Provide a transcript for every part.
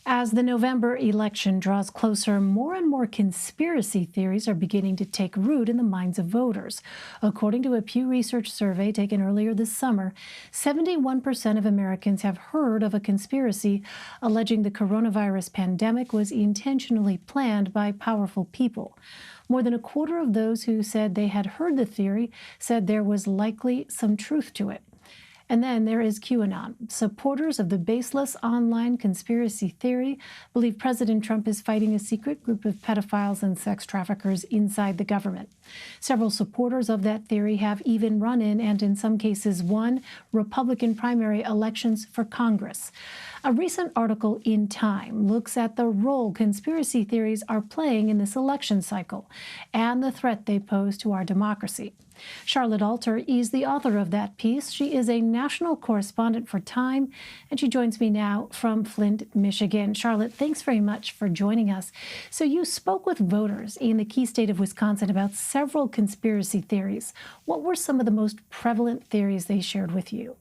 As the November election draws closer, more and more conspiracy theories are beginning to take root in the minds of voters. According to a Pew Research survey taken earlier this summer, 71% of Americans have heard of a conspiracy alleging the coronavirus pandemic was intentionally planned by powerful people. More than a quarter of those who said they had heard the theory said there was likely some truth to it. And then there is QAnon. Supporters of the baseless online conspiracy theory believe President Trump is fighting a secret group of pedophiles and sex traffickers inside the government. Several supporters of that theory have even run in and in some cases won Republican primary elections for Congress. A recent article in Time looks at the role conspiracy theories are playing in this election cycle and the threat they pose to our democracy. Charlotte Alter is the author of that piece. She is a national correspondent for Time, and she joins me now from Flint, Michigan. Charlotte, thanks very much for joining us. So you spoke with voters in the key state of Wisconsin about several conspiracy theories. What were some of the most prevalent theories they shared with you?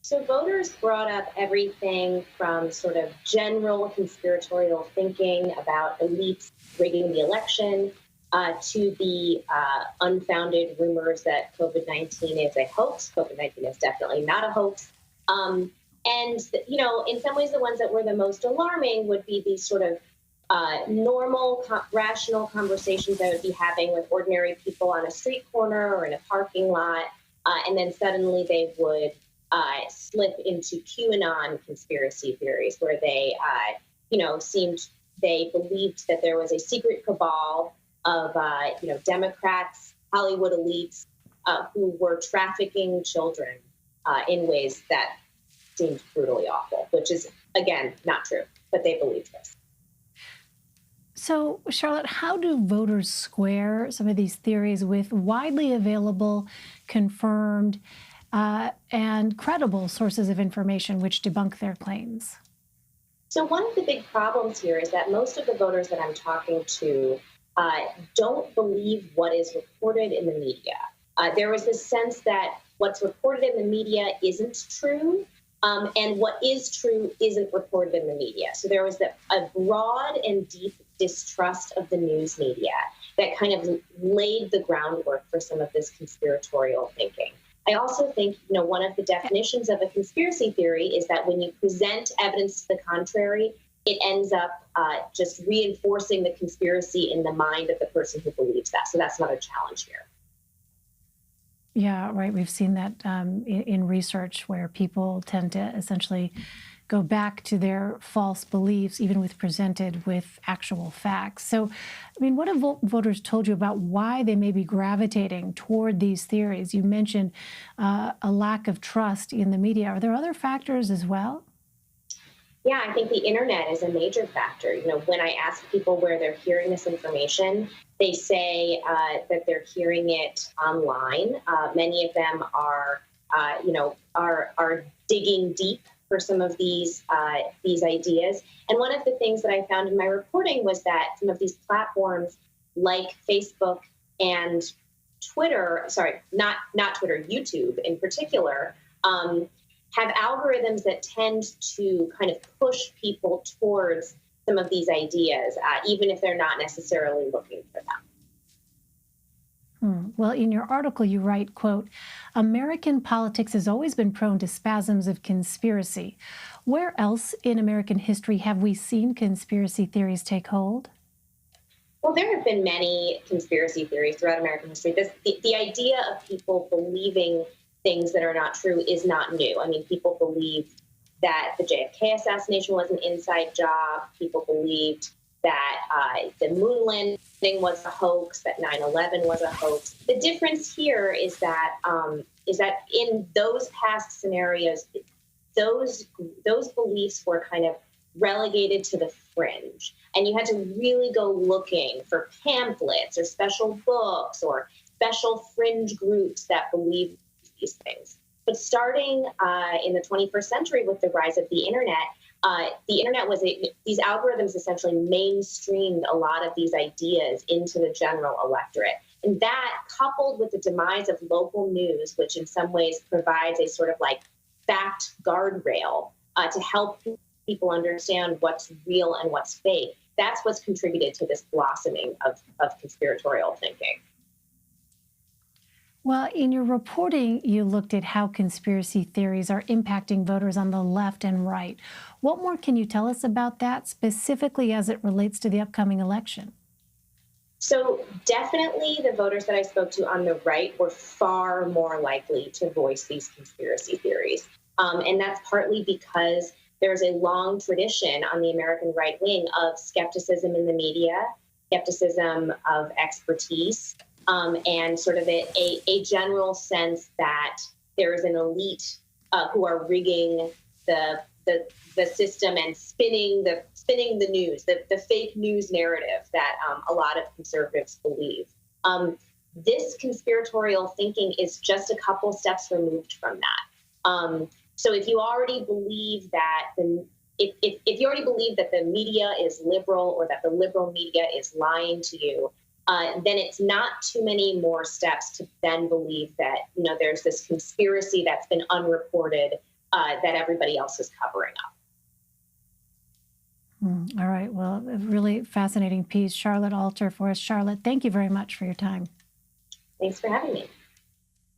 So voters brought up everything from sort of general conspiratorial thinking about elites rigging the election to the unfounded rumors that COVID-19 is a hoax. COVID-19 is definitely not a hoax. In some ways, the ones that were the most alarming would be these sort of normal, rational conversations I would be having with ordinary people on a street corner or in a parking lot. And then suddenly they would slip into QAnon conspiracy theories where they, they believed that there was a secret cabal of, Democrats, Hollywood elites who were trafficking children in ways that seemed brutally awful, which is, again, not true, but they believed this. So, Charlotte, how do voters square some of these theories with widely available, confirmed, and credible sources of information which debunk their claims? So one of the big problems here is that most of the voters that I'm talking to don't believe what is reported in the media. There was this sense that what's reported in the media isn't true, and what is true isn't reported in the media. So there was a broad and deep distrust of the news media that kind of laid the groundwork for some of this conspiratorial thinking. I also think, one of the definitions of a conspiracy theory is that when you present evidence to the contrary, it ends up just reinforcing the conspiracy in the mind of the person who believes that. So that's not a challenge here. Yeah, right. We've seen that in research where people tend to essentially go back to their false beliefs, even with presented with actual facts. So, what have voters told you about why they may be gravitating toward these theories? You mentioned a lack of trust in the media. Are there other factors as well? Yeah, I think the internet is a major factor. When I ask people where they're hearing this information, they say that they're hearing it online. Many of them are digging deep for some of these ideas. And one of the things that I found in my reporting was that some of these platforms like Facebook and Twitter, not Twitter, YouTube in particular, have algorithms that tend to kind of push people towards some of these ideas, even if they're not necessarily looking for them. Well, in your article, you write, quote, American politics has always been prone to spasms of conspiracy. Where else in American history have we seen conspiracy theories take hold? Well, there have been many conspiracy theories throughout American history. The idea of people believing things that are not true is not new. People believed that the JFK assassination was an inside job. People believed that the moon landing was a hoax, that 9/11 was a hoax. The difference here is that in those past scenarios, those beliefs were kind of relegated to the fringe, and you had to really go looking for pamphlets or special books or special fringe groups that believed these things. But starting in the 21st century with the rise of the internet these algorithms essentially mainstreamed a lot of these ideas into the general electorate. And that, coupled with the demise of local news, which in some ways provides a sort of like fact guardrail to help people understand what's real and what's fake, that's what's contributed to this blossoming of conspiratorial thinking. Well, in your reporting, you looked at how conspiracy theories are impacting voters on the left and right. What more can you tell us about that, specifically as it relates to the upcoming election? So, definitely the voters that I spoke to on the right were far more likely to voice these conspiracy theories. And that's partly because there's a long tradition on the American right wing of skepticism in the media, skepticism of expertise, and sort of a general sense that there is an elite who are rigging the, the the system and spinning the news, the fake news narrative that a lot of conservatives believe. This conspiratorial thinking is just a couple steps removed from that. So if you already believe that if you already believe that the media is liberal or that the liberal media is lying to you, then it's not too many more steps to then believe that there's this conspiracy that's been unreported that everybody else is covering up. All right. Well, a really fascinating piece. Charlotte Alter for us. Charlotte, thank you very much for your time. Thanks for having me.